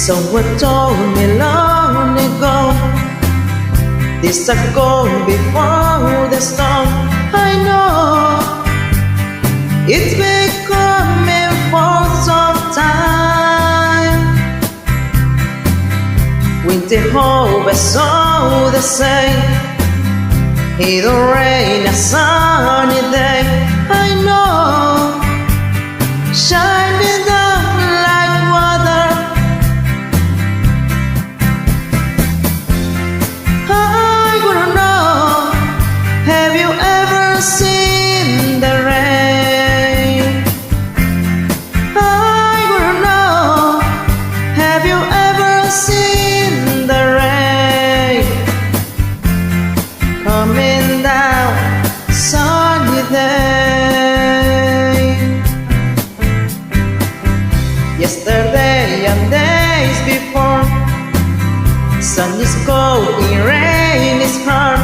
Someone told me long ago, this a goal before the storm. I know it's been coming for some time. Winter hope is all the same. It'll rain a sunny day. I know, shining down like water. I wanna know, have you ever seen the rain? I wanna know, have you ever seen the rain coming down sunny day? Yesterday and days before, sun is cold, rain is hard.